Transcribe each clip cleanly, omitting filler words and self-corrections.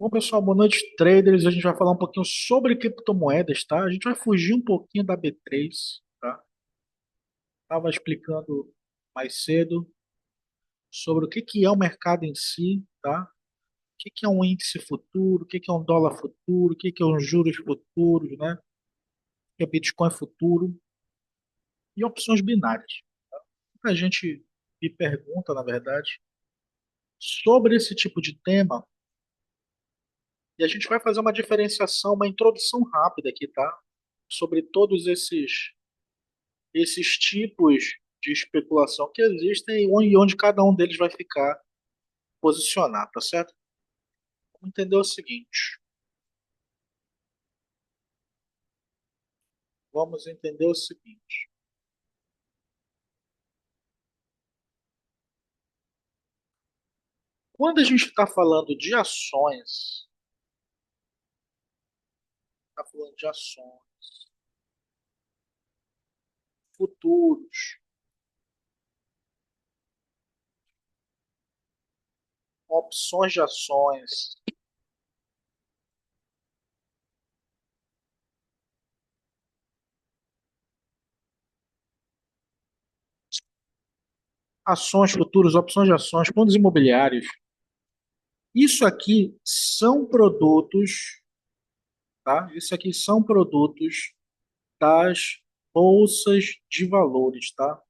Bom, pessoal, boa noite, traders. A gente vai falar um pouquinho sobre criptomoedas, tá? A gente vai fugir um pouquinho da B3, tá? Estava explicando mais cedo sobre o que é o mercado em si, tá? O que é um índice futuro, o que é um dólar futuro, o que é um juros futuros, né? O que é Bitcoin futuro e opções binárias. Muita gente me pergunta, na verdade, sobre esse tipo de tema e a gente vai fazer uma diferenciação, uma introdução rápida aqui, tá? Sobre todos esses tipos de especulação que existem e onde cada um deles vai ficar posicionado, tá certo? Vamos entender o seguinte. Vamos entender o seguinte. Quando a gente está falando de ações, está falando de ações, futuros, opções de ações, ações futuras, opções de ações, fundos imobiliários, isso aqui são produtos, tá? Isso aqui são produtos das bolsas de valores, tá?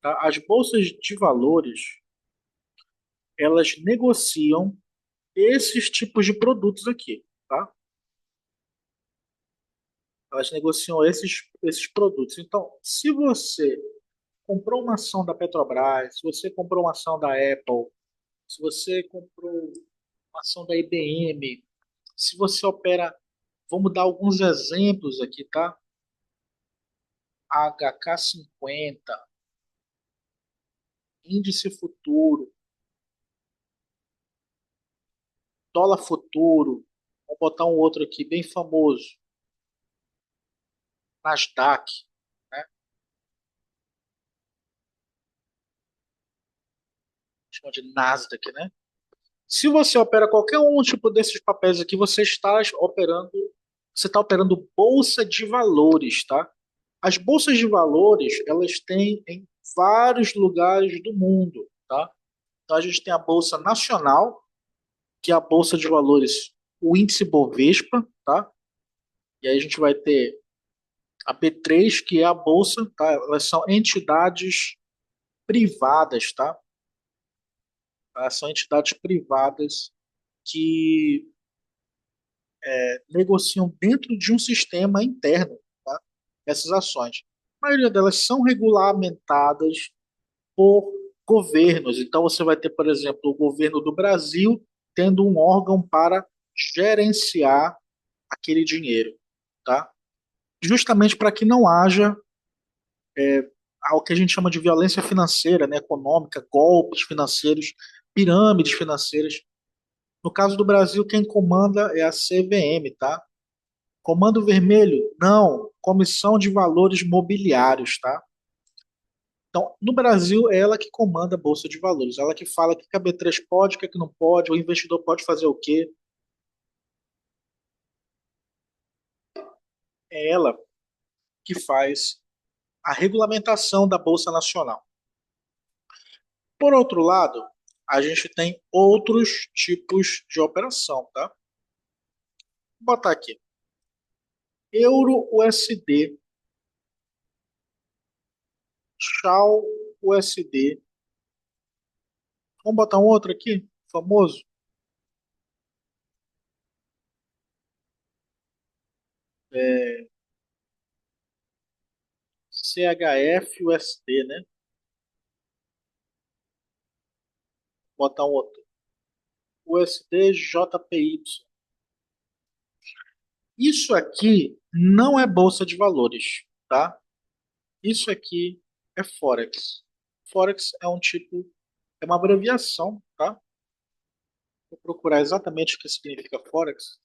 Tá? As bolsas de valores, elas negociam esses tipos de produtos aqui, tá? Elas negociam esses produtos. Então, se você comprou uma ação da Petrobras, se você comprou uma ação da Apple, se você comprou uma ação da IBM, se você opera, vamos dar alguns exemplos aqui, tá? HK50, índice futuro, dólar futuro, vamos botar um outro aqui bem famoso, Nasdaq, né? Chama de Nasdaq, né? Se você opera qualquer um tipo desses papéis aqui, você está operando bolsa de valores, tá? As bolsas de valores, elas têm em vários lugares do mundo, tá? Então a gente tem a bolsa nacional, que é a bolsa de valores, o índice Bovespa, tá? E aí a gente vai ter a B3, que é a bolsa, tá? Elas são entidades privadas, tá? Elas são entidades privadas que negociam dentro de um sistema interno, tá? Essas ações. A maioria delas são regulamentadas por governos. Então, você vai ter, por exemplo, o governo do Brasil tendo um órgão para gerenciar aquele dinheiro, tá? Justamente para que não haja o que a gente chama de violência financeira, né, econômica, golpes financeiros, pirâmides financeiras. No caso do Brasil, quem comanda é a CVM, tá? Comando Vermelho? Não. Comissão de Valores Mobiliários, tá? Então, no Brasil, é ela que comanda a Bolsa de Valores. Ela que fala o que a B3 pode, o que não pode, o investidor pode fazer o quê. É ela que faz a regulamentação da Bolsa Nacional. Por outro lado, a gente tem outros tipos de operação, tá? Vou botar aqui. Euro USD, Shao USD. Vamos botar um outro aqui, famoso. É, CHF USD, né? Botar um outro. USD JPY. Isso aqui não é bolsa de valores, tá? Isso aqui é Forex. Forex é um tipo, é uma abreviação, tá? Vou procurar exatamente o que significa Forex.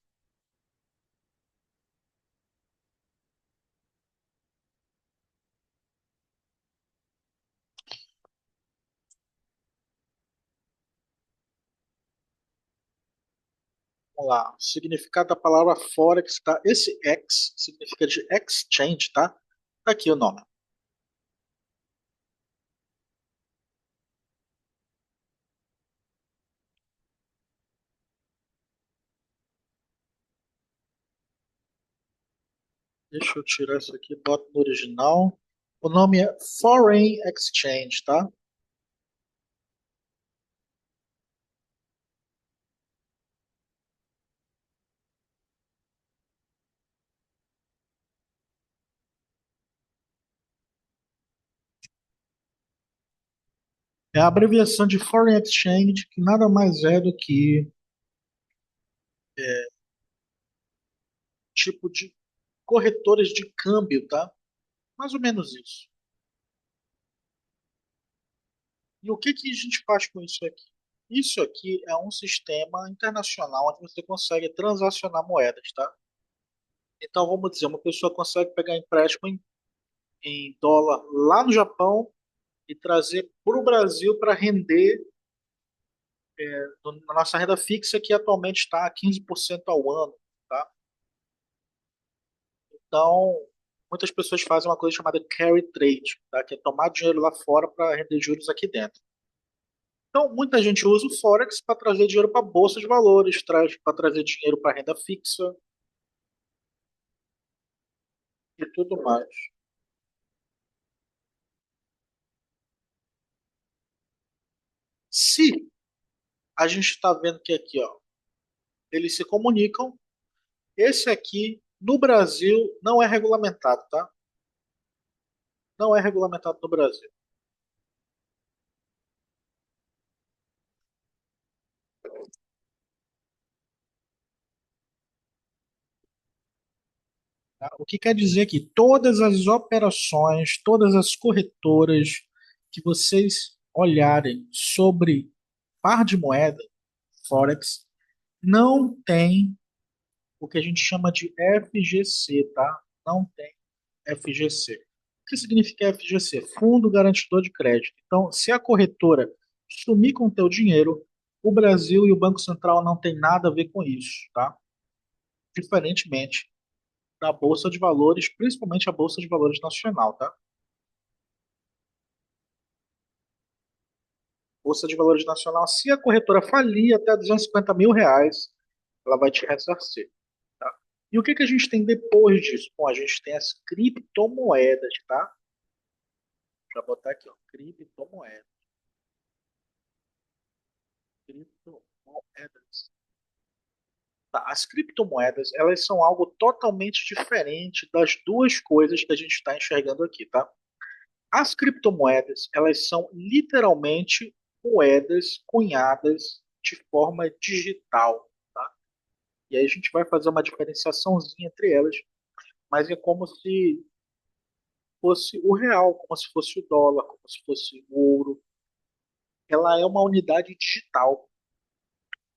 Vamos lá. O significado da palavra Forex, tá? Esse X significa de exchange, tá? Tá aqui o nome. Deixa eu tirar isso aqui, boto no original. O nome é Foreign Exchange, tá? É a abreviação de Foreign Exchange, que nada mais é do que tipo de corretores de câmbio, tá? Mais ou menos isso. E o que que a gente faz com isso aqui? Isso aqui é um sistema internacional onde você consegue transacionar moedas, tá? Então, vamos dizer, uma pessoa consegue pegar empréstimo em dólar lá no Japão e trazer para o Brasil para render na nossa renda fixa, que atualmente está a 15% ao ano, tá? Então, muitas pessoas fazem uma coisa chamada carry trade, tá? Que é tomar dinheiro lá fora para render juros aqui dentro. Então, muita gente usa o Forex para trazer dinheiro para a bolsa de valores, traz para trazer dinheiro para renda fixa e tudo mais. Se a gente está vendo que aqui, ó, eles se comunicam, esse aqui no Brasil não é regulamentado, tá? Não é regulamentado no Brasil. Tá? O que quer dizer que todas as operações, todas as corretoras que vocês olharem sobre par de moeda, Forex, não tem o que a gente chama de FGC, tá? Não tem FGC. O que significa FGC? Fundo Garantidor de Crédito. Então, se a corretora sumir com o teu dinheiro, o Brasil e o Banco Central não tem nada a ver com isso, tá? Diferentemente da Bolsa de Valores, principalmente a Bolsa de Valores Nacional, tá? Bolsa de Valores Nacional, se a corretora falir até R$ 250 mil, ela vai te ressarcir, tá? E o que que a gente tem depois disso? Bom, a gente tem as criptomoedas, tá? Para botar aqui, ó, criptomoedas. Criptomoedas. Tá, as criptomoedas, elas são algo totalmente diferente das duas coisas que a gente está enxergando aqui, tá? As criptomoedas, elas são literalmente moedas cunhadas de forma digital, tá? E aí a gente vai fazer uma diferenciaçãozinha entre elas, mas é como se fosse o real, como se fosse o dólar, como se fosse o ouro. Ela é uma unidade digital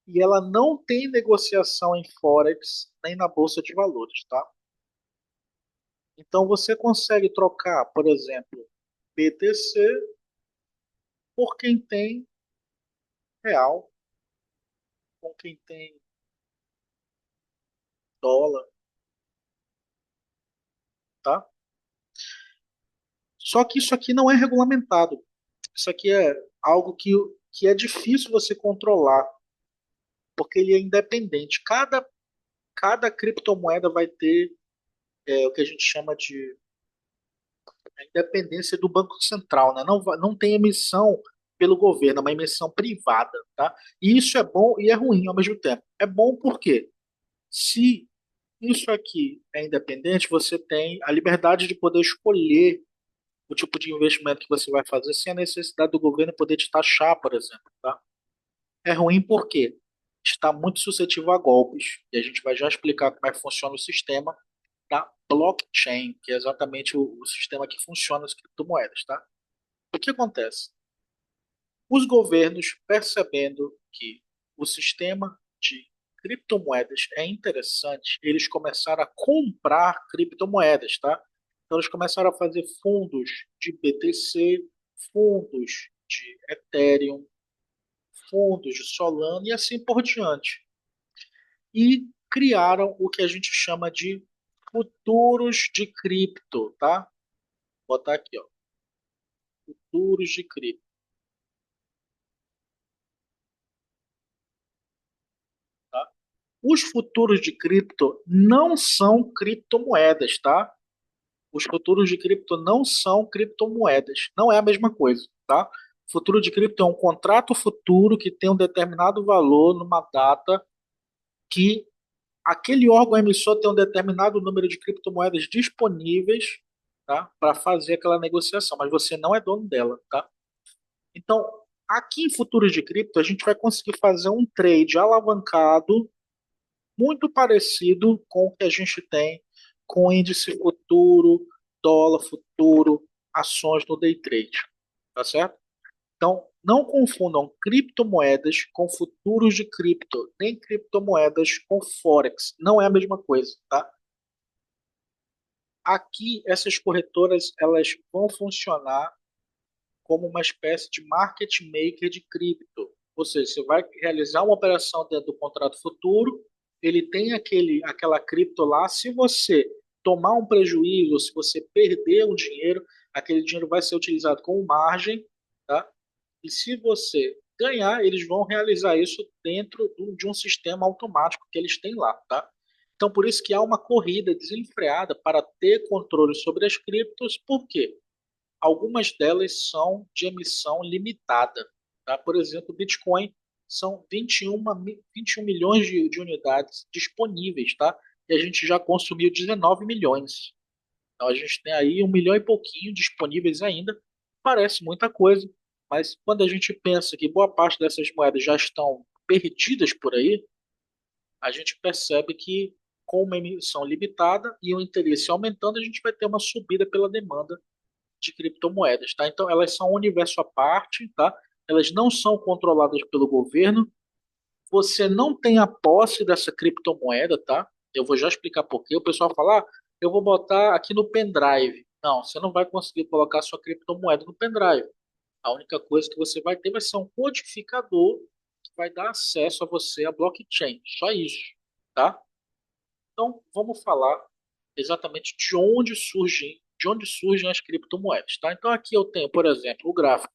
e ela não tem negociação em Forex nem na Bolsa de Valores, tá? Então você consegue trocar, por exemplo, BTC por quem tem real, com quem tem dólar, tá? Só que isso aqui não é regulamentado. Isso aqui é algo que é difícil você controlar, porque ele é independente. Cada criptomoeda vai ter o que a gente chama de independência do Banco Central, né? Não tem emissão pelo governo, é uma emissão privada, tá? E isso é bom e é ruim ao mesmo tempo. É bom porque se isso aqui é independente, você tem a liberdade de poder escolher o tipo de investimento que você vai fazer sem a necessidade do governo poder te taxar, por exemplo, tá? É ruim porque está muito suscetível a golpes, e a gente vai já explicar como é que funciona o sistema da blockchain, que é exatamente o sistema que funciona as criptomoedas, tá? O que acontece? Os governos, percebendo que o sistema de criptomoedas é interessante, eles começaram a comprar criptomoedas, tá? Então eles começaram a fazer fundos de BTC, fundos de Ethereum, fundos de Solana e assim por diante. e criaram o que a gente chama de futuros de cripto, tá? Vou botar aqui, ó, futuros de cripto. Tá? Os futuros de cripto não são criptomoedas, tá? Os futuros de cripto não são criptomoedas, não é a mesma coisa, tá? Futuro de cripto é um contrato futuro que tem um determinado valor numa data que aquele órgão emissor tem um determinado número de criptomoedas disponíveis, tá? Para fazer aquela negociação, mas você não é dono dela, tá? Então, aqui em futuros de cripto, a gente vai conseguir fazer um trade alavancado muito parecido com o que a gente tem com índice futuro, dólar futuro, ações no day trade, tá certo? Então, não confundam criptomoedas com futuros de cripto, nem criptomoedas com forex. Não é a mesma coisa, tá? Aqui, essas corretoras elas vão funcionar como uma espécie de market maker de cripto. Ou seja, você vai realizar uma operação dentro do contrato futuro, ele tem aquela cripto lá. Se você tomar um prejuízo, se você perder um dinheiro, aquele dinheiro vai ser utilizado como margem, tá? E se você ganhar, eles vão realizar isso dentro de um sistema automático que eles têm lá, tá? Então, por isso que há uma corrida desenfreada para ter controle sobre as criptos. Por quê? Algumas delas são de emissão limitada. Tá? Por exemplo, o Bitcoin são 21 milhões de unidades disponíveis, tá? E a gente já consumiu 19 milhões. Então a gente tem aí 1 milhão e pouquinho disponíveis ainda. Parece muita coisa, mas quando a gente pensa que boa parte dessas moedas já estão perdidas por aí, a gente percebe que com uma emissão limitada e o interesse aumentando, a gente vai ter uma subida pela demanda de criptomoedas, tá? Então elas são um universo à parte, tá? Elas não são controladas pelo governo. Você não tem a posse dessa criptomoeda, tá? Eu vou já explicar por quê. O pessoal fala, ah, eu vou botar aqui no pendrive. Não, você não vai conseguir colocar sua criptomoeda no pendrive. A única coisa que você vai ter vai ser um codificador que vai dar acesso a você à blockchain. Só isso, tá? Então, vamos falar exatamente de onde surgem as criptomoedas, tá? Então aqui eu tenho, por exemplo, o gráfico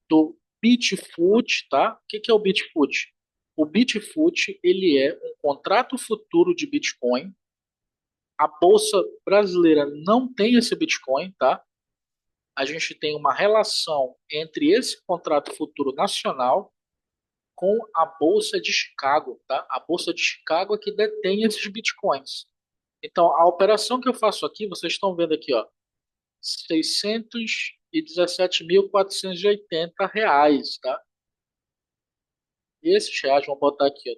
do Bitfoot, tá? O que que é o Bitfoot? O Bitfoot, ele é um contrato futuro de Bitcoin. A bolsa brasileira não tem esse Bitcoin, tá? A gente tem uma relação entre esse contrato futuro nacional com a bolsa de Chicago, tá? A bolsa de Chicago é que detém esses Bitcoins. Então, a operação que eu faço aqui, vocês estão vendo aqui, ó, 617.480 reais, tá? E esses reais, vamos botar aqui, ó,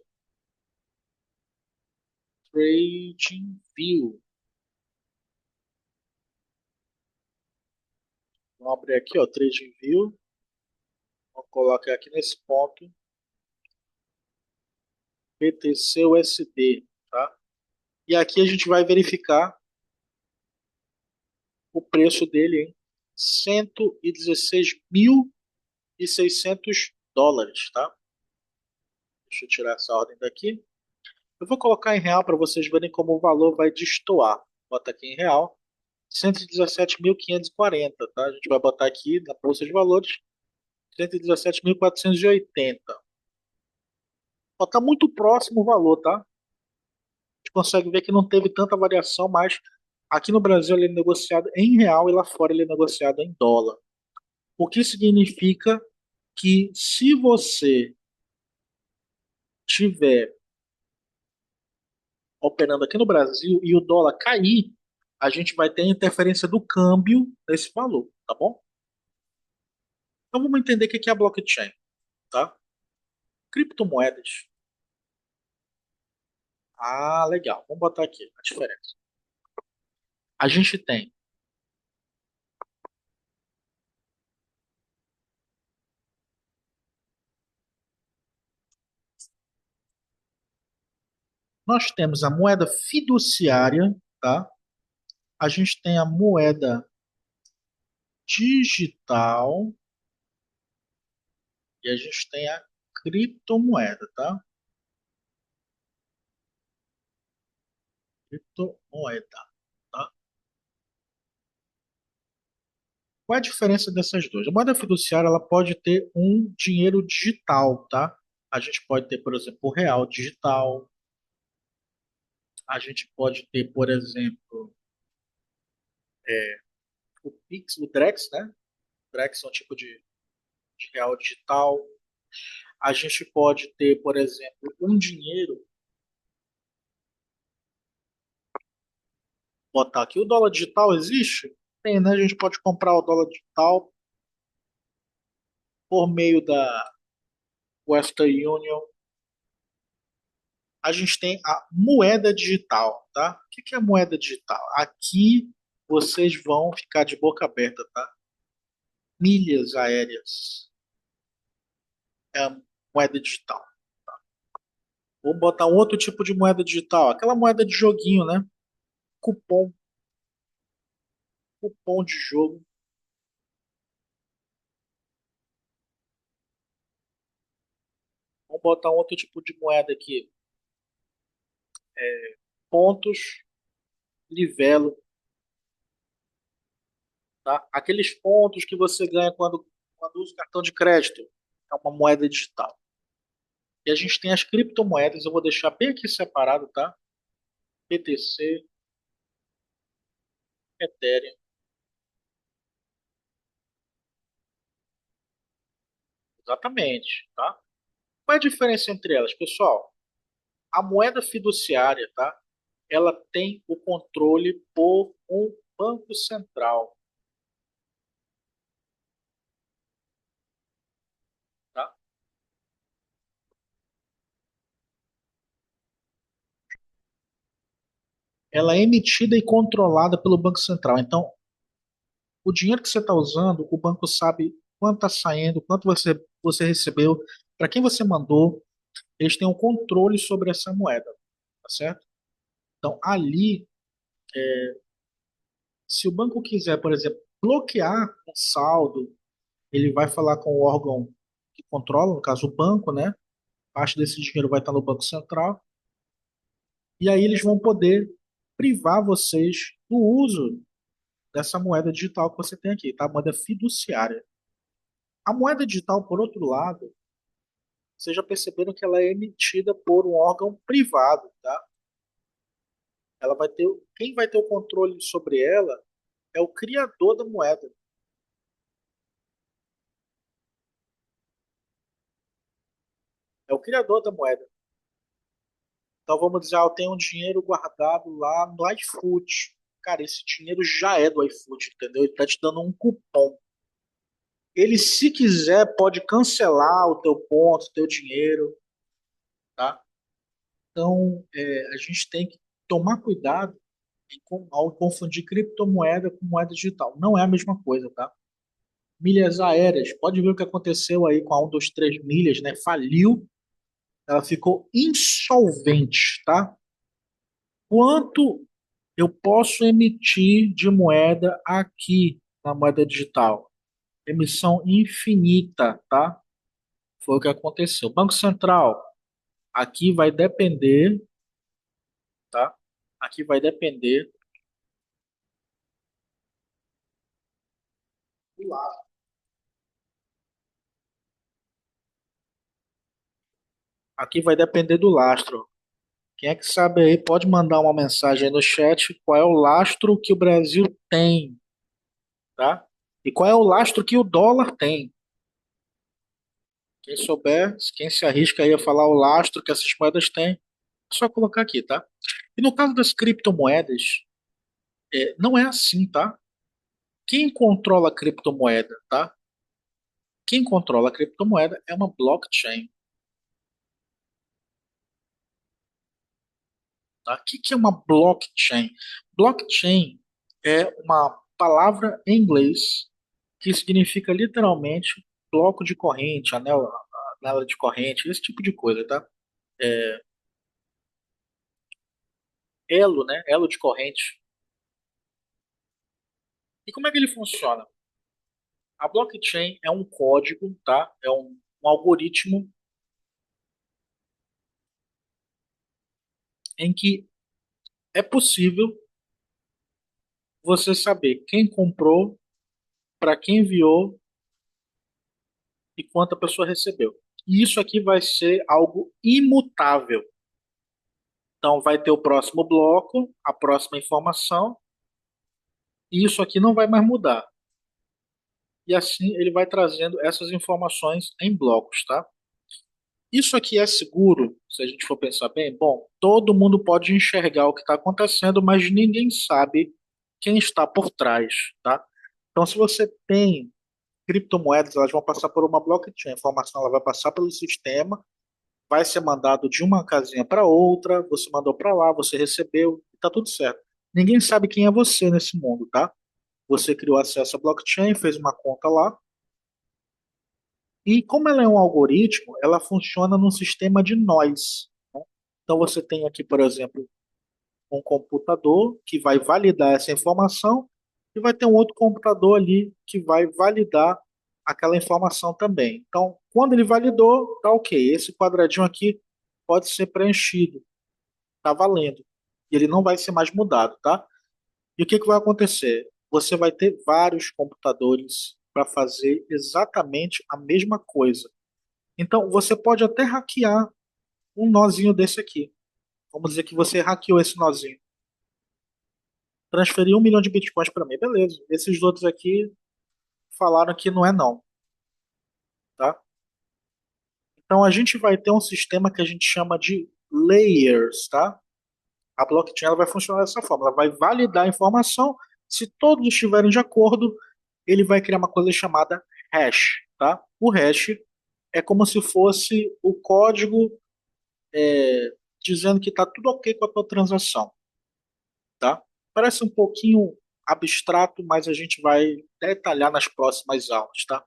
Trading View. Vamos abrir aqui, ó, Trading View. Vamos colocar aqui nesse ponto BTC USD, tá? E aqui a gente vai verificar o preço dele em 116.600 dólares, tá? Deixa eu tirar essa ordem daqui. Eu vou colocar em real para vocês verem como o valor vai destoar. Bota aqui em real. 117.540, tá? A gente vai botar aqui na bolsa de valores 117.480. Está muito próximo o valor, tá? A gente consegue ver que não teve tanta variação, mas aqui no Brasil ele é negociado em real e lá fora ele é negociado em dólar. O que significa que se você tiver operando aqui no Brasil e o dólar cair, a gente vai ter a interferência do câmbio nesse valor, tá bom? Então vamos entender o que é a blockchain, tá? Criptomoedas. Ah, legal. Vamos botar aqui a diferença. A gente tem, nós temos a moeda fiduciária, tá? A gente tem a moeda digital e a gente tem a criptomoeda, tá? Criptomoeda, tá? Qual é a diferença dessas duas? A moeda fiduciária ela pode ter um dinheiro digital, tá? A gente pode ter, por exemplo, o real digital. A gente pode ter, por exemplo, o Pix, o Drex, né? O Drex é um tipo de real digital. A gente pode ter, por exemplo, um dinheiro, botar aqui, o dólar digital existe? Tem, né? A gente pode comprar o dólar digital por meio da Western Union. A gente tem a moeda digital, tá? O que é moeda digital? Aqui vocês vão ficar de boca aberta, tá? Milhas aéreas é a moeda digital. Vou botar um outro tipo de moeda digital, aquela moeda de joguinho, né? Cupom, cupom de jogo. Vamos botar um outro tipo de moeda aqui. Pontos, livelo, tá? Aqueles pontos que você ganha quando usa o cartão de crédito. É uma moeda digital. E a gente tem as criptomoedas, eu vou deixar bem aqui separado, tá? BTC, Ethereum. Exatamente, tá? Qual é a diferença entre elas, pessoal? A moeda fiduciária, tá? Ela tem o controle por um banco central, tá? Ela é emitida e controlada pelo Banco Central. Então, o dinheiro que você está usando, o banco sabe quanto está saindo, quanto você recebeu, para quem você mandou, eles têm um controle sobre essa moeda, tá certo? Então, ali, se o banco quiser, por exemplo, bloquear um saldo, ele vai falar com o órgão que controla, no caso o banco, né? Parte desse dinheiro vai estar no Banco Central, e aí eles vão poder privar vocês do uso dessa moeda digital que você tem aqui, tá? A moeda fiduciária. A moeda digital, por outro lado, vocês já perceberam que ela é emitida por um órgão privado, tá? Ela vai ter, quem vai ter o controle sobre ela é o criador da moeda, é o criador da moeda. Então vamos dizer, eu tenho um dinheiro guardado lá no iFood. Cara, esse dinheiro já é do iFood, entendeu? Ele está te dando um cupom. Ele, se quiser, pode cancelar o teu ponto, o teu dinheiro, tá? Então, a gente tem que tomar cuidado ao confundir criptomoeda com moeda digital. Não é a mesma coisa, tá? Milhas aéreas, pode ver o que aconteceu aí com a 123 milhas, né? Faliu, ela ficou insolvente, tá? Quanto eu posso emitir de moeda aqui na moeda digital? Emissão infinita, tá? Foi o que aconteceu. Banco Central, aqui vai depender, tá? Aqui vai depender do lastro. Aqui vai depender do lastro. Quem é que sabe aí pode mandar uma mensagem aí no chat qual é o lastro que o Brasil tem, tá? E qual é o lastro que o dólar tem. Quem souber, quem se arrisca aí a falar o lastro que essas moedas têm, é só colocar aqui, tá? E no caso das criptomoedas, não é assim, tá? Quem controla a criptomoeda, tá? Quem controla a criptomoeda é uma blockchain, tá? O que é uma blockchain? Blockchain é uma palavra em inglês que significa literalmente bloco de corrente, anela de corrente, esse tipo de coisa, tá? É, elo, né? Elo de corrente. E como é que ele funciona? A blockchain é um código, tá? É um algoritmo em que é possível você saber quem comprou, para quem enviou e quanto a pessoa recebeu. E isso aqui vai ser algo imutável. Então, vai ter o próximo bloco, a próxima informação, e isso aqui não vai mais mudar. E assim ele vai trazendo essas informações em blocos, tá? Isso aqui é seguro, se a gente for pensar bem. Bom, todo mundo pode enxergar o que está acontecendo, mas ninguém sabe quem está por trás, tá? Então, se você tem criptomoedas, elas vão passar por uma blockchain, a informação ela vai passar pelo sistema, vai ser mandado de uma casinha para outra, você mandou para lá, você recebeu, está tudo certo. Ninguém sabe quem é você nesse mundo, tá? Você criou acesso à blockchain, fez uma conta lá, e como ela é um algoritmo, ela funciona num sistema de nós. Né? Então você tem aqui, por exemplo, um computador que vai validar essa informação e vai ter um outro computador ali que vai validar aquela informação também. Então, quando ele validou, tá ok. Esse quadradinho aqui pode ser preenchido, tá valendo. E ele não vai ser mais mudado, tá? E o que que vai acontecer? Você vai ter vários computadores para fazer exatamente a mesma coisa. Então, você pode até hackear um nozinho desse aqui. Vamos dizer que você hackeou esse nozinho. Transferiu 1 milhão de bitcoins para mim. Beleza. Esses outros aqui falaram que não é não, tá? Então, a gente vai ter um sistema que a gente chama de layers, tá? A blockchain ela vai funcionar dessa forma. Ela vai validar a informação. Se todos estiverem de acordo, ele vai criar uma coisa chamada hash, tá? O hash é como se fosse o código dizendo que está tudo ok com a tua transação. Tá? Parece um pouquinho abstrato, mas a gente vai detalhar nas próximas aulas, tá?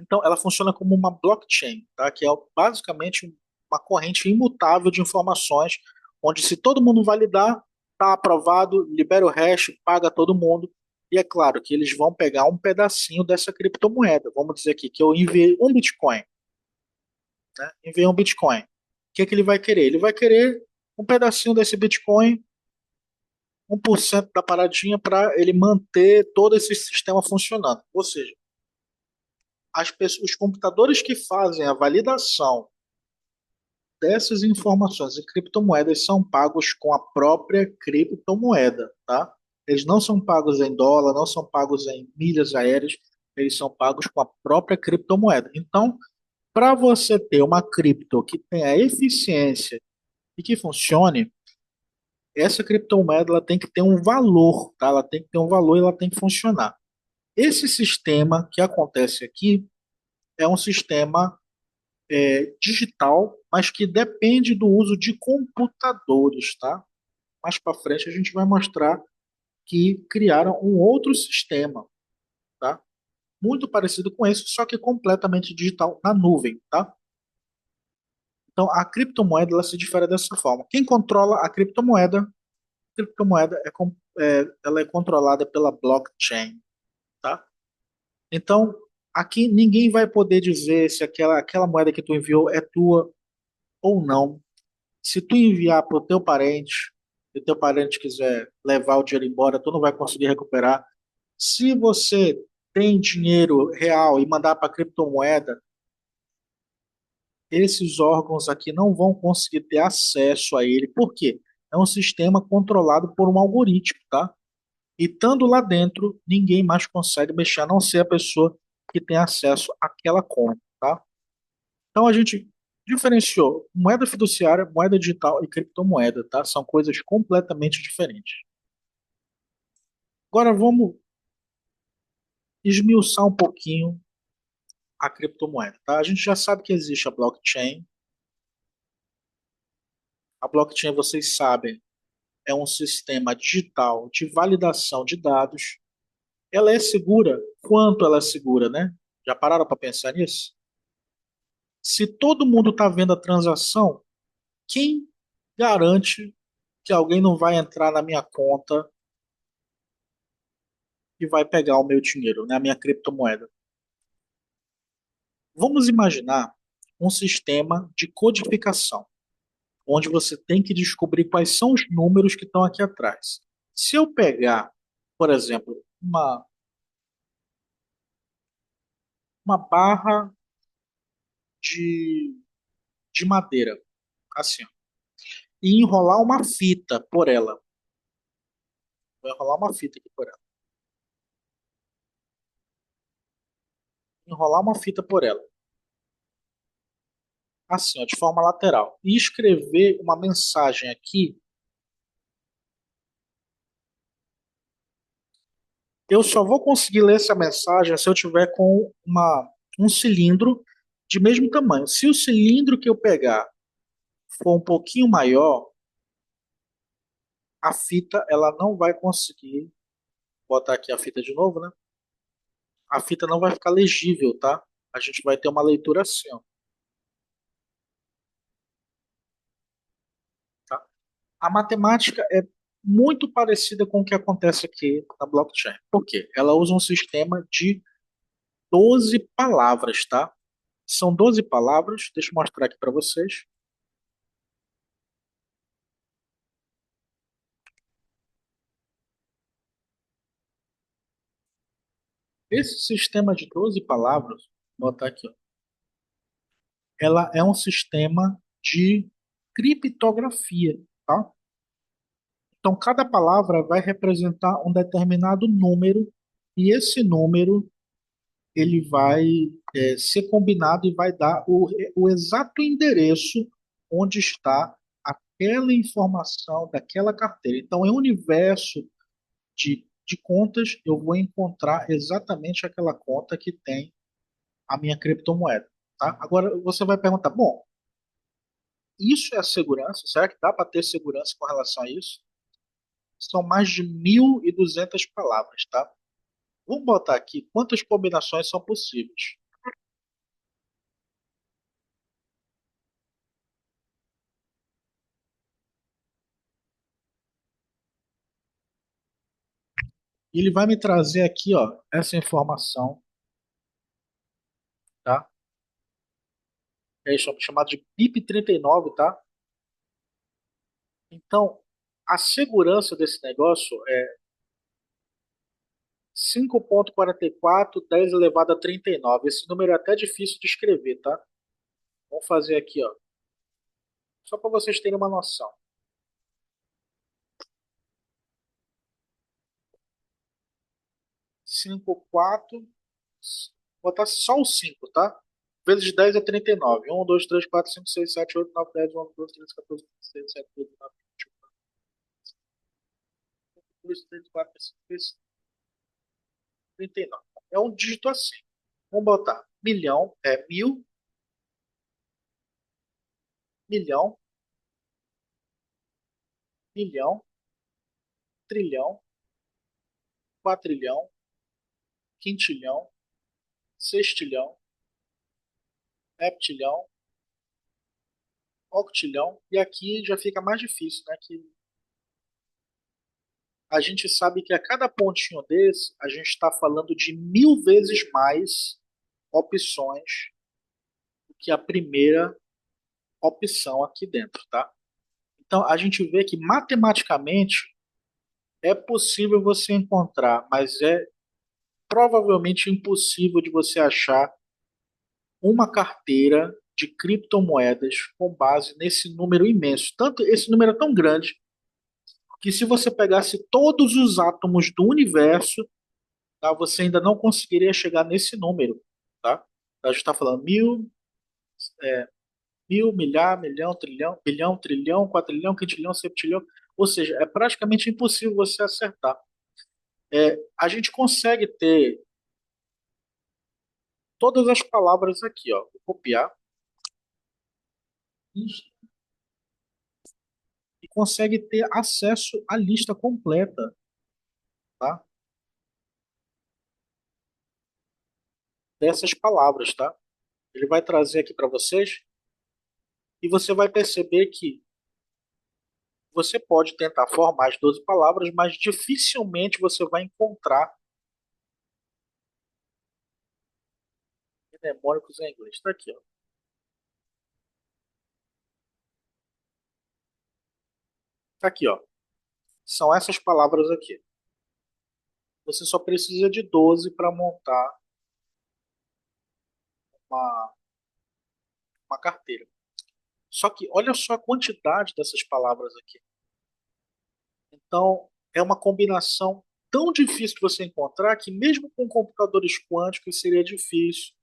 Então, ela funciona como uma blockchain, tá? Que é basicamente uma corrente imutável de informações, onde se todo mundo validar, tá aprovado, libera o hash, paga todo mundo. E é claro que eles vão pegar um pedacinho dessa criptomoeda. Vamos dizer aqui que eu enviei um Bitcoin, né? Enviei um Bitcoin. O que que ele vai querer? Ele vai querer um pedacinho desse Bitcoin 1% da paradinha para ele manter todo esse sistema funcionando. Ou seja, os computadores que fazem a validação dessas informações em criptomoedas são pagos com a própria criptomoeda, tá? Eles não são pagos em dólar, não são pagos em milhas aéreas, eles são pagos com a própria criptomoeda. Então, para você ter uma cripto que tenha eficiência e que funcione, essa criptomoeda ela tem que ter um valor, tá? Ela tem que ter um valor e ela tem que funcionar. Esse sistema que acontece aqui é um sistema digital, mas que depende do uso de computadores, tá? Mais para frente a gente vai mostrar que criaram um outro sistema, tá? Muito parecido com esse, só que completamente digital na nuvem, tá? Então a criptomoeda ela se difere dessa forma. Quem controla a criptomoeda ela é controlada pela blockchain, tá? Então, aqui ninguém vai poder dizer se aquela moeda que tu enviou é tua ou não. Se tu enviar para o teu parente, se o teu parente quiser levar o dinheiro embora, tu não vai conseguir recuperar. Se você tem dinheiro real e mandar para criptomoeda, esses órgãos aqui não vão conseguir ter acesso a ele. Por quê? É um sistema controlado por um algoritmo, tá? E estando lá dentro, ninguém mais consegue mexer, a não ser a pessoa que tem acesso àquela conta, tá? Então a gente diferenciou moeda fiduciária, moeda digital e criptomoeda, tá? São coisas completamente diferentes. Agora vamos esmiuçar um pouquinho a criptomoeda, tá? A gente já sabe que existe a blockchain. A blockchain, vocês sabem, é um sistema digital de validação de dados. Ela é segura? Quanto ela é segura, né? Já pararam para pensar nisso? Se todo mundo está vendo a transação, quem garante que alguém não vai entrar na minha conta e vai pegar o meu dinheiro, né, a minha criptomoeda? Vamos imaginar um sistema de codificação. onde você tem que descobrir quais são os números que estão aqui atrás. Se eu pegar, por exemplo, uma barra de, de madeira, assim, ó, e enrolar uma fita por ela, vou enrolar uma fita aqui por ela, enrolar uma fita por ela, assim, ó, de forma lateral, e escrever uma mensagem aqui, eu só vou conseguir ler essa mensagem se eu tiver com um cilindro de mesmo tamanho. Se o cilindro que eu pegar for um pouquinho maior, a fita ela não vai conseguir botar aqui a fita de novo, né? A fita não vai ficar legível, tá? A gente vai ter uma leitura assim, ó, tá? A matemática é muito parecida com o que acontece aqui na blockchain. Por quê? Ela usa um sistema de 12 palavras, tá? São 12 palavras, deixa eu mostrar aqui para vocês. Esse sistema de 12 palavras, vou botar aqui, ó, ela é um sistema de criptografia, tá? Então, cada palavra vai representar um determinado número e esse número ele vai ser combinado e vai dar o exato endereço onde está aquela informação daquela carteira. Então, em um universo de contas, eu vou encontrar exatamente aquela conta que tem a minha criptomoeda. Tá? Agora, você vai perguntar, bom, isso é segurança? Será que dá para ter segurança com relação a isso? São mais de 1.200 palavras, tá? Vamos botar aqui quantas combinações são possíveis. E ele vai me trazer aqui, ó, essa informação, tá? É chamado de BIP39, tá? Então, a segurança desse negócio é 5,44, 10 elevado a 39. Esse número é até difícil de escrever, tá? Vamos fazer aqui, ó, só para vocês terem uma noção. 5, 4, botar só o 5, tá? Vezes 10 é 39. 1, 2, 3, 4, 5, 6, 7, 8, 9, 10, 11, 12, 13, 14, 15, 16, 17, 18, 19, 20, 21, 22, 23, 24, 25, 39. É um dígito assim. Vamos botar milhão, é mil, milhão, milhão, trilhão, quatrilhão, quintilhão, sextilhão, heptilhão, octilhão. E aqui já fica mais difícil, né? Que a gente sabe que a cada pontinho desse, a gente está falando de 1.000 vezes mais opções do que a primeira opção aqui dentro, tá? Então a gente vê que matematicamente é possível você encontrar, mas é provavelmente impossível de você achar uma carteira de criptomoedas com base nesse número imenso. Tanto esse número é tão grande que se você pegasse todos os átomos do universo, tá, você ainda não conseguiria chegar nesse número, tá? A gente está falando mil, milhar, milhão, trilhão, bilhão, trilhão, quatrilhão, quintilhão, septilhão. Ou seja, é praticamente impossível você acertar. A gente consegue ter todas as palavras aqui, ó. Vou copiar e consegue ter acesso à lista completa, tá? Dessas palavras, tá? Ele vai trazer aqui para vocês e você vai perceber que você pode tentar formar as 12 palavras, mas dificilmente você vai encontrar mnemônicos em inglês. Está aqui, ó. Tá aqui, ó. São essas palavras aqui. Você só precisa de 12 para montar uma, uma carteira. Só que olha só a quantidade dessas palavras aqui. Então, é uma combinação tão difícil de você encontrar que mesmo com computadores quânticos seria difícil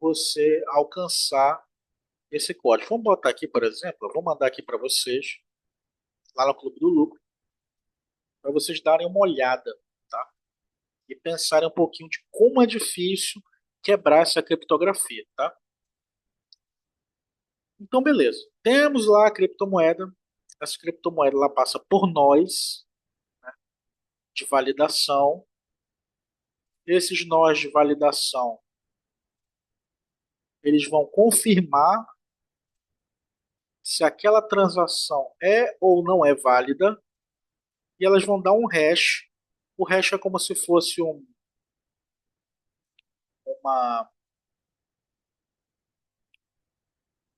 você alcançar esse código. Vamos botar aqui, por exemplo, eu vou mandar aqui para vocês, lá no Clube do Lucro, para vocês darem uma olhada, tá? E pensarem um pouquinho de como é difícil quebrar essa criptografia, tá? Então, beleza. Temos lá a criptomoeda. Essa criptomoeda lá passa por nós de validação. Esses nós de validação, eles vão confirmar se aquela transação é ou não é válida e elas vão dar um hash. O hash é como se fosse uma,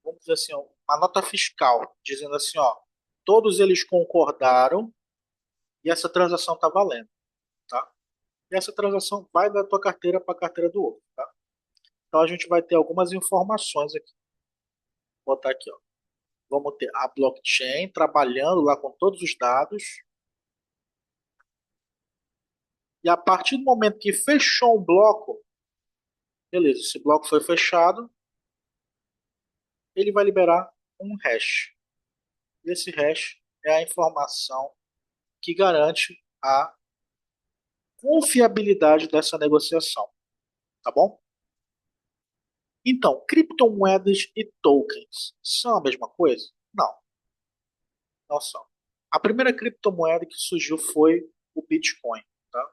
vamos dizer assim, uma nota fiscal, dizendo assim, ó, todos eles concordaram e essa transação está valendo, tá? E essa transação vai da tua carteira para a carteira do outro, tá? Então a gente vai ter algumas informações aqui. Vou botar aqui, ó. Vamos ter a blockchain trabalhando lá com todos os dados. E a partir do momento que fechou um bloco, beleza, esse bloco foi fechado, ele vai liberar um hash. E esse hash é a informação que garante a confiabilidade dessa negociação, tá bom? Então, criptomoedas e tokens são a mesma coisa? Não, não são. A primeira criptomoeda que surgiu foi o Bitcoin, tá?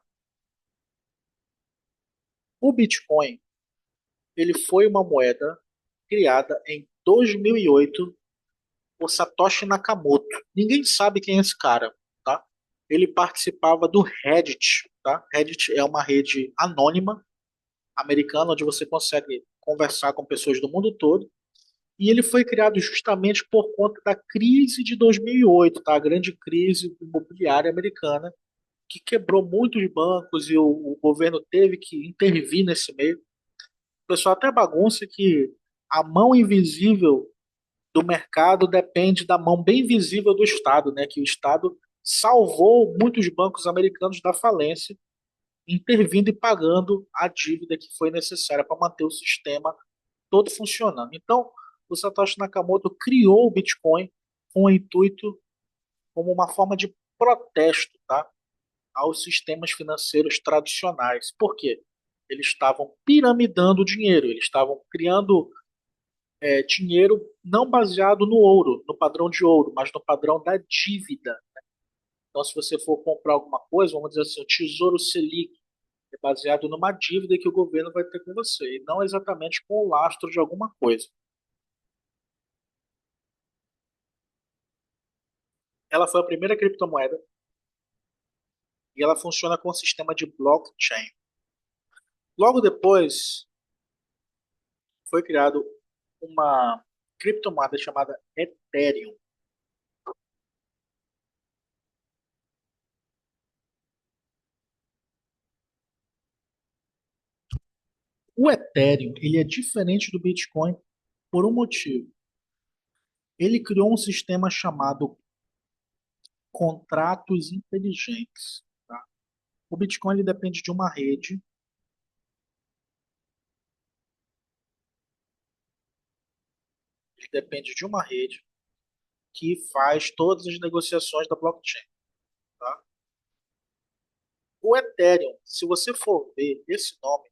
O Bitcoin, ele foi uma moeda criada em 2008 por Satoshi Nakamoto. Ninguém sabe quem é esse cara, tá? Ele participava do Reddit, tá? Reddit é uma rede anônima americana onde você consegue conversar com pessoas do mundo todo. E ele foi criado justamente por conta da crise de 2008, tá? A grande crise imobiliária americana, que quebrou muitos bancos e o governo teve que intervir nesse meio. O pessoal até bagunça que a mão invisível do mercado depende da mão bem visível do Estado, né? Que o Estado salvou muitos bancos americanos da falência, intervindo e pagando a dívida que foi necessária para manter o sistema todo funcionando. Então, o Satoshi Nakamoto criou o Bitcoin com o intuito como uma forma de protesto, tá, aos sistemas financeiros tradicionais. Por quê? Eles estavam piramidando o dinheiro, eles estavam criando dinheiro não baseado no ouro, no padrão de ouro, mas no padrão da dívida. Então, se você for comprar alguma coisa, vamos dizer assim, o Tesouro Selic é baseado numa dívida que o governo vai ter com você, e não exatamente com o lastro de alguma coisa. Ela foi a primeira criptomoeda e ela funciona com um sistema de blockchain. Logo depois, foi criado uma criptomoeda chamada Ethereum. O Ethereum ele é diferente do Bitcoin por um motivo. Ele criou um sistema chamado contratos inteligentes. Tá? O Bitcoin ele depende de uma rede, ele depende de uma rede que faz todas as negociações da blockchain. Tá? O Ethereum, se você for ver esse nome,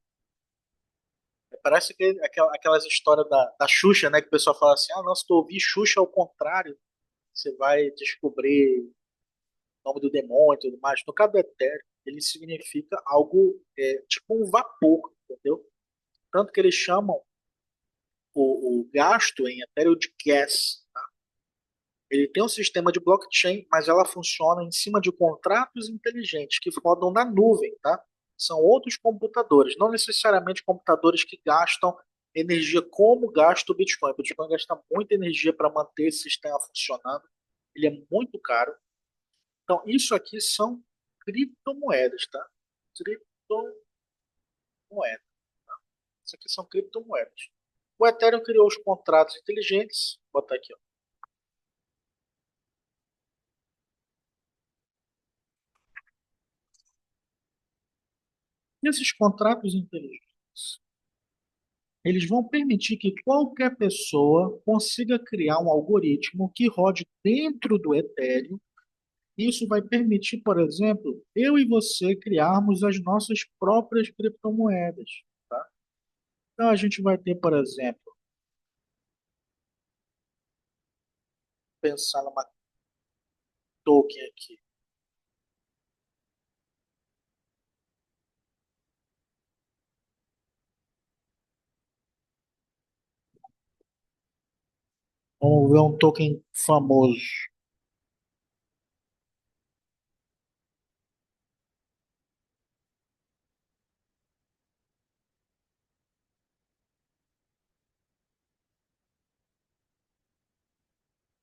parece que aquelas histórias da Xuxa, né? Que o pessoal fala assim: ah, não, se tu ouvir Xuxa ao contrário, você vai descobrir o nome do demônio e tudo mais. No caso do Ethereum, ele significa algo tipo um vapor, entendeu? Tanto que eles chamam o gasto em Ethereum de gas. Tá? Ele tem um sistema de blockchain, mas ela funciona em cima de contratos inteligentes que rodam na nuvem, tá? São outros computadores, não necessariamente computadores que gastam energia como gasta o Bitcoin. O Bitcoin gasta muita energia para manter esse sistema funcionando. Ele é muito caro. Então, isso aqui são criptomoedas, tá? Criptomoedas. Isso aqui são criptomoedas. O Ethereum criou os contratos inteligentes. Vou botar aqui, ó. E esses contratos inteligentes, eles vão permitir que qualquer pessoa consiga criar um algoritmo que rode dentro do Ethereum. Isso vai permitir, por exemplo, eu e você criarmos as nossas próprias criptomoedas, tá? Então a gente vai ter, por exemplo, pensar numa token aqui. Vamos ver um token famoso.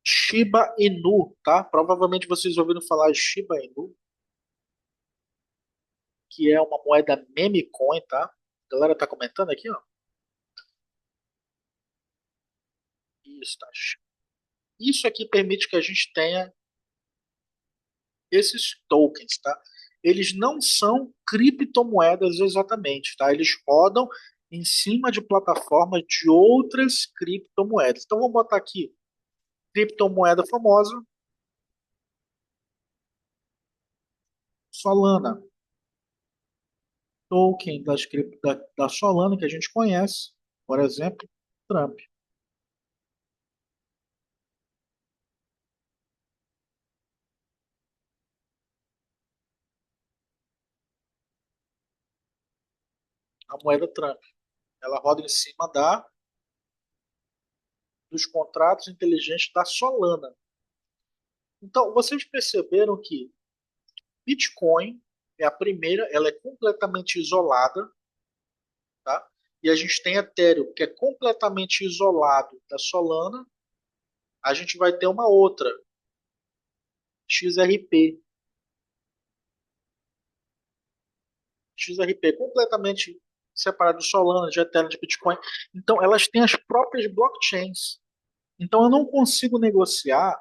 Shiba Inu, tá? Provavelmente vocês ouviram falar de Shiba Inu, que é uma moeda meme coin, tá? A galera tá comentando aqui, ó. Isso, tá. Isso aqui permite que a gente tenha esses tokens, tá? Eles não são criptomoedas exatamente, tá? Eles rodam em cima de plataformas de outras criptomoedas. Então vamos botar aqui criptomoeda famosa, Solana, token da Solana que a gente conhece, por exemplo, Trump. A moeda Trump. Ela roda em cima dos contratos inteligentes da Solana. Então, vocês perceberam que Bitcoin é a primeira, ela é completamente isolada, tá? E a gente tem Ethereum, que é completamente isolado da Solana. A gente vai ter uma outra, XRP. XRP completamente separado de Solana, de Ethereum, de Bitcoin. Então, elas têm as próprias blockchains. Então, eu não consigo negociar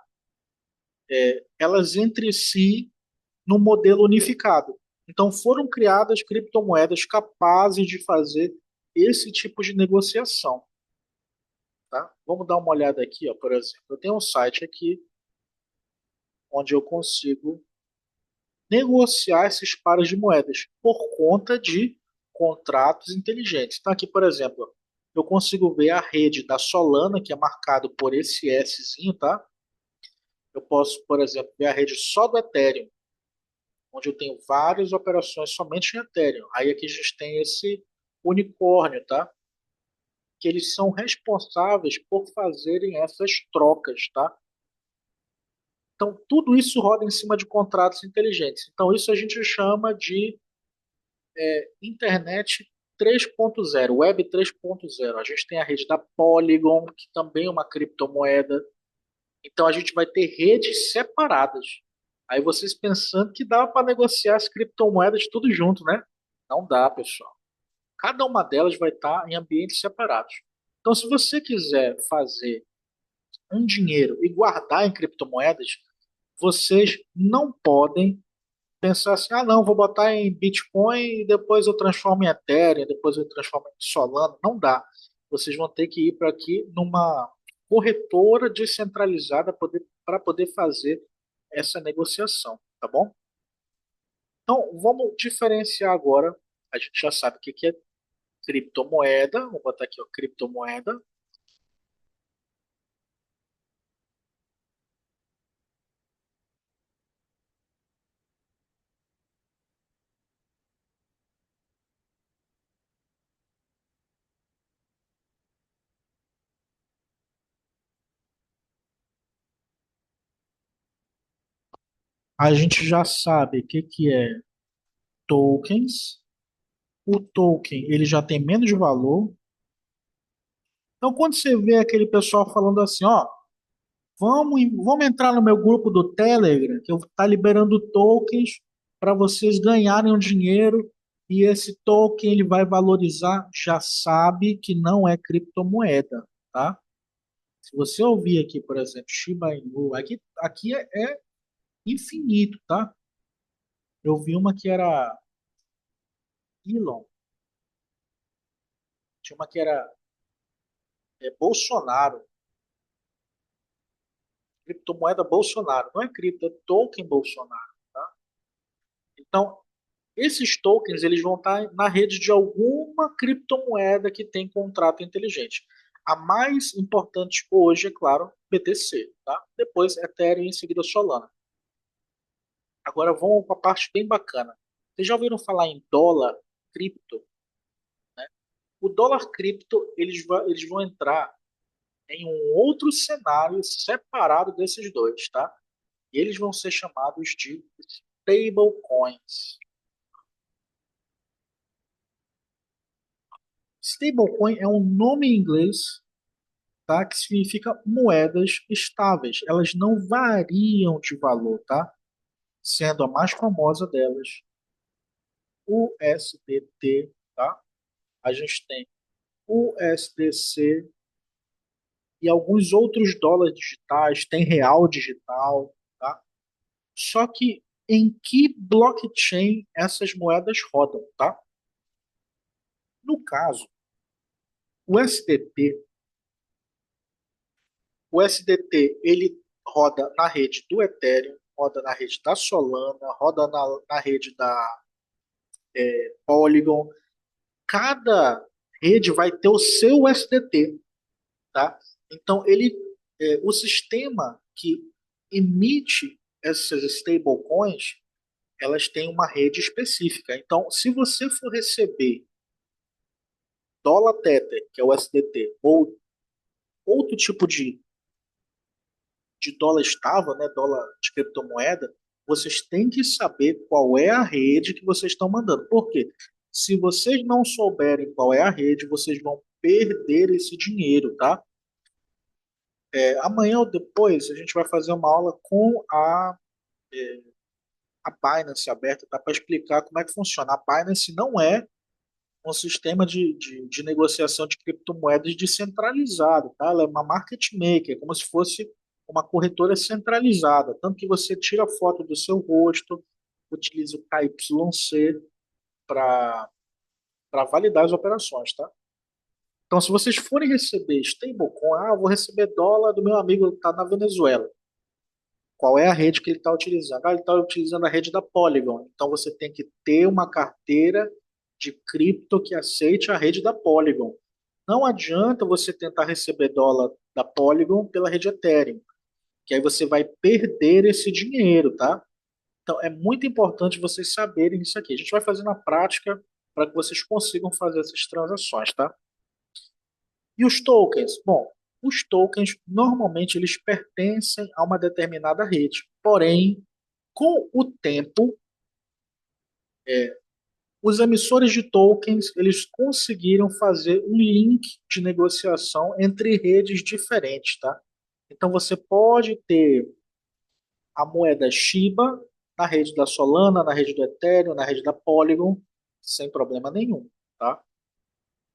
elas entre si no modelo unificado. Então, foram criadas criptomoedas capazes de fazer esse tipo de negociação. Tá? Vamos dar uma olhada aqui, ó, por exemplo. Eu tenho um site aqui onde eu consigo negociar esses pares de moedas por conta de contratos inteligentes. Então, aqui, por exemplo, eu consigo ver a rede da Solana, que é marcado por esse Szinho, tá? Eu posso, por exemplo, ver a rede só do Ethereum, onde eu tenho várias operações somente em Ethereum. Aí aqui a gente tem esse unicórnio, tá? Que eles são responsáveis por fazerem essas trocas, tá? Então, tudo isso roda em cima de contratos inteligentes. Então, isso a gente chama de internet 3.0, web 3.0. A gente tem a rede da Polygon, que também é uma criptomoeda. Então, a gente vai ter redes separadas. Aí vocês pensando que dá para negociar as criptomoedas tudo junto, né? Não dá, pessoal. Cada uma delas vai estar em ambientes separados. Então, se você quiser fazer um dinheiro e guardar em criptomoedas, vocês não podem pensar assim, ah, não, vou botar em Bitcoin e depois eu transformo em Ethereum, depois eu transformo em Solana. Não dá. Vocês vão ter que ir para aqui numa corretora descentralizada para poder fazer essa negociação, tá bom? Então, vamos diferenciar agora. A gente já sabe o que que é criptomoeda. Vou botar aqui, ó, criptomoeda. A gente já sabe o que que é tokens. O token, ele já tem menos valor. Então, quando você vê aquele pessoal falando assim, ó, vamos entrar no meu grupo do Telegram, que eu tá liberando tokens para vocês ganharem um dinheiro e esse token ele vai valorizar, já sabe que não é criptomoeda, tá? Se você ouvir aqui, por exemplo, Shiba Inu, aqui é infinito, tá? Eu vi uma que era Elon, tinha uma que era Bolsonaro, criptomoeda Bolsonaro, não é cripto, é token Bolsonaro, tá? Então, esses tokens eles vão estar na rede de alguma criptomoeda que tem contrato inteligente. A mais importante hoje, é claro, BTC, tá? Depois Ethereum e em seguida Solana. Agora vamos para a parte bem bacana. Vocês já ouviram falar em dólar cripto? O dólar cripto eles vão entrar em um outro cenário separado desses dois, tá? E eles vão ser chamados de stablecoins. Stablecoin é um nome em inglês, tá? Que significa moedas estáveis. Elas não variam de valor, tá? Sendo a mais famosa delas o USDT, tá? A gente tem o USDC e alguns outros dólares digitais, tem real digital, tá? Só que em que blockchain essas moedas rodam, tá? No caso, o USDT, o USDT ele roda na rede do Ethereum, roda na rede da Solana, roda na rede da Polygon. Cada rede vai ter o seu USDT, tá? Então o sistema que emite essas stablecoins, elas têm uma rede específica. Então, se você for receber dólar Tether, que é o USDT, ou outro tipo de dólar estável, né, dólar de criptomoeda, vocês têm que saber qual é a rede que vocês estão mandando. Por quê? Se vocês não souberem qual é a rede, vocês vão perder esse dinheiro, tá? Amanhã ou depois a gente vai fazer uma aula com a Binance aberta, tá? Para explicar como é que funciona. A Binance não é um sistema de negociação de criptomoedas descentralizado, tá? Ela é uma market maker, como se fosse uma corretora centralizada, tanto que você tira foto do seu rosto, utiliza o KYC para validar as operações, tá? Então, se vocês forem receber stablecoin, eu vou receber dólar do meu amigo que está na Venezuela. Qual é a rede que ele está utilizando? Ele está utilizando a rede da Polygon. Então, você tem que ter uma carteira de cripto que aceite a rede da Polygon. Não adianta você tentar receber dólar da Polygon pela rede Ethereum, que aí você vai perder esse dinheiro, tá? Então é muito importante vocês saberem isso aqui. A gente vai fazer na prática para que vocês consigam fazer essas transações, tá? E os tokens? Bom, os tokens normalmente eles pertencem a uma determinada rede. Porém, com o tempo, os emissores de tokens eles conseguiram fazer um link de negociação entre redes diferentes, tá? Então você pode ter a moeda Shiba na rede da Solana, na rede do Ethereum, na rede da Polygon, sem problema nenhum, tá?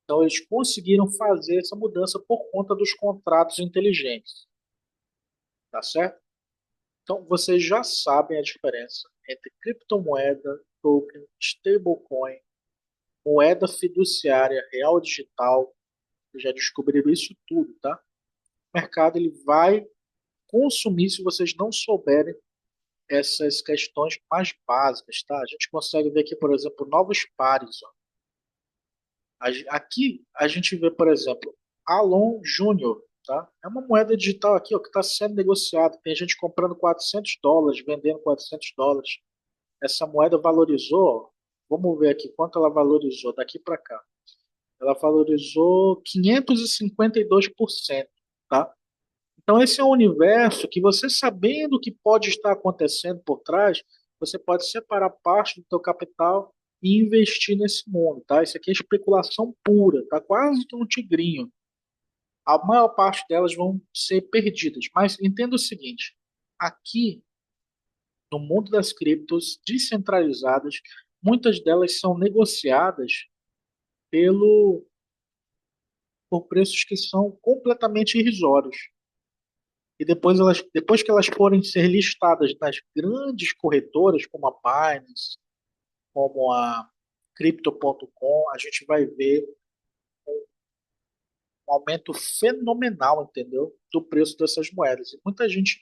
Então eles conseguiram fazer essa mudança por conta dos contratos inteligentes, tá certo? Então vocês já sabem a diferença entre criptomoeda, token, stablecoin, moeda fiduciária, real digital. Vocês já descobriram isso tudo, tá? O mercado ele vai consumir se vocês não souberem essas questões mais básicas, tá? A gente consegue ver aqui, por exemplo, novos pares. Ó. Aqui a gente vê, por exemplo, Alon Júnior, tá? É uma moeda digital aqui, ó, que está sendo negociada. Tem gente comprando US$ 400, vendendo US$ 400. Essa moeda valorizou, ó, vamos ver aqui quanto ela valorizou daqui para cá. Ela valorizou 552%, tá? Então, esse é um universo que você sabendo o que pode estar acontecendo por trás, você pode separar parte do seu capital e investir nesse mundo, tá? Isso aqui é especulação pura, tá? Quase que um tigrinho. a maior parte delas vão ser perdidas. Mas entenda o seguinte: aqui no mundo das criptos descentralizadas, muitas delas são negociadas pelo, por preços que são completamente irrisórios. E depois que elas forem ser listadas nas grandes corretoras, como a Binance, como a Crypto.com, a gente vai ver um aumento fenomenal, entendeu? Do preço dessas moedas. E muita gente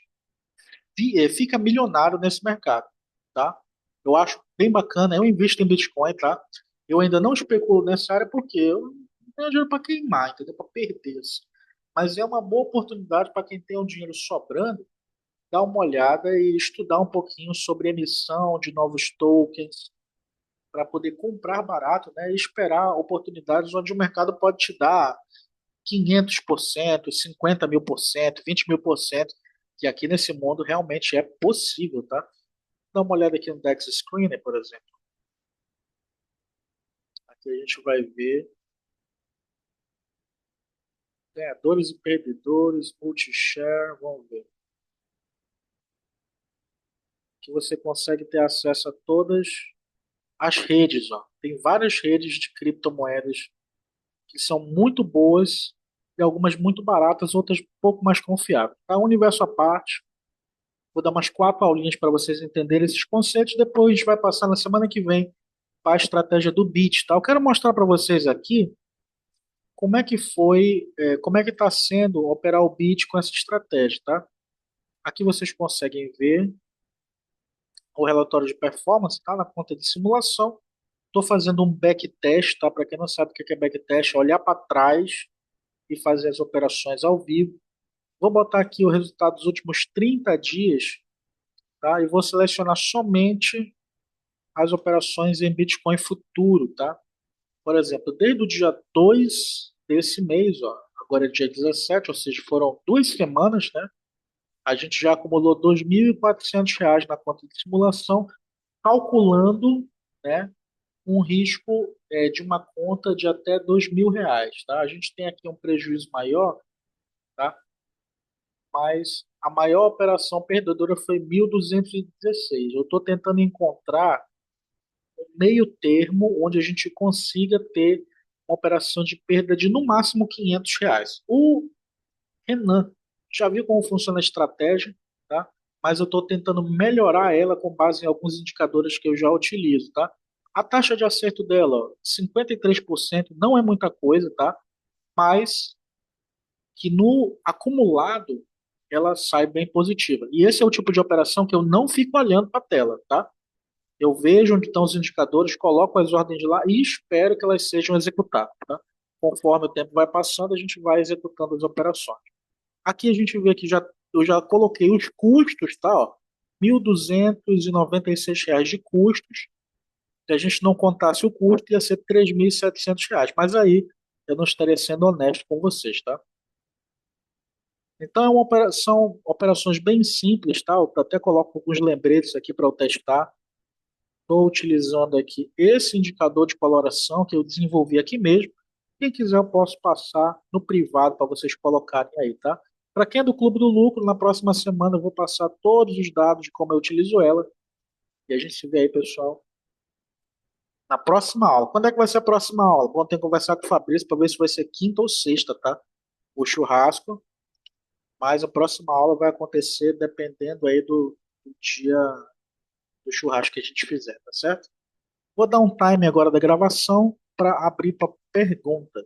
fica milionário nesse mercado, tá? Eu acho bem bacana, eu invisto em Bitcoin, tá? Eu ainda não especulo nessa área porque eu não tenho dinheiro para queimar, entendeu? Para perder, assim. Mas é uma boa oportunidade para quem tem um dinheiro sobrando, dar uma olhada e estudar um pouquinho sobre emissão de novos tokens para poder comprar barato, né? E esperar oportunidades onde o mercado pode te dar 500%, 50.000%, 20.000%, que aqui nesse mundo realmente é possível, tá? Dá uma olhada aqui no Dex Screener, por exemplo. Aqui a gente vai ver ganhadores e perdedores, multishare, vamos ver. Que você consegue ter acesso a todas as redes, ó. Tem várias redes de criptomoedas que são muito boas e algumas muito baratas, outras um pouco mais confiáveis. Tá? Universo à parte, vou dar umas 4 aulinhas para vocês entenderem esses conceitos. Depois a gente vai passar na semana que vem para a estratégia do Bit. Tá? Eu quero mostrar para vocês aqui como é que foi, como é que está sendo operar o Bit com essa estratégia. Tá? Aqui vocês conseguem ver o relatório de performance, tá? Na conta de simulação. Estou fazendo um backtest, tá? Para quem não sabe o que é backtest, é olhar para trás e fazer as operações ao vivo. Vou botar aqui o resultado dos últimos 30 dias, tá? E vou selecionar somente as operações em Bitcoin futuro, tá? Por exemplo, desde o dia 2 desse mês, ó, agora é dia 17, ou seja, foram 2 semanas, né? A gente já acumulou R$ 2.400 na conta de simulação, calculando, né, um risco de uma conta de até R$ 2.000, tá? A gente tem aqui um prejuízo maior, tá? Mas a maior operação perdedora foi 1.216. Eu estou tentando encontrar um meio termo onde a gente consiga ter uma operação de perda de no máximo R$ 500. O Renan já viu como funciona a estratégia, tá? Mas eu estou tentando melhorar ela com base em alguns indicadores que eu já utilizo, tá? A taxa de acerto dela, ó, 53%, não é muita coisa, tá? Mas que no acumulado ela sai bem positiva. E esse é o tipo de operação que eu não fico olhando para a tela, tá? Eu vejo onde estão os indicadores, coloco as ordens lá e espero que elas sejam executadas, tá? Conforme o tempo vai passando, a gente vai executando as operações. Aqui a gente vê que eu já coloquei os custos, tá? Ó, R$ 1.296 de custos. Se a gente não contasse o custo, ia ser R$ 3.700. Mas aí eu não estaria sendo honesto com vocês, tá? Então, são operações bem simples, tá? Eu até coloco alguns lembretes aqui para eu testar. Estou utilizando aqui esse indicador de coloração que eu desenvolvi aqui mesmo. Quem quiser, eu posso passar no privado para vocês colocarem aí, tá? Para quem é do Clube do Lucro, na próxima semana eu vou passar todos os dados de como eu utilizo ela. E a gente se vê aí, pessoal, na próxima aula. Quando é que vai ser a próxima aula? Vou ter que conversar com o Fabrício para ver se vai ser quinta ou sexta, tá? O churrasco. Mas a próxima aula vai acontecer dependendo aí do dia do churrasco que a gente fizer, tá certo? Vou dar um time agora da gravação para abrir para perguntas.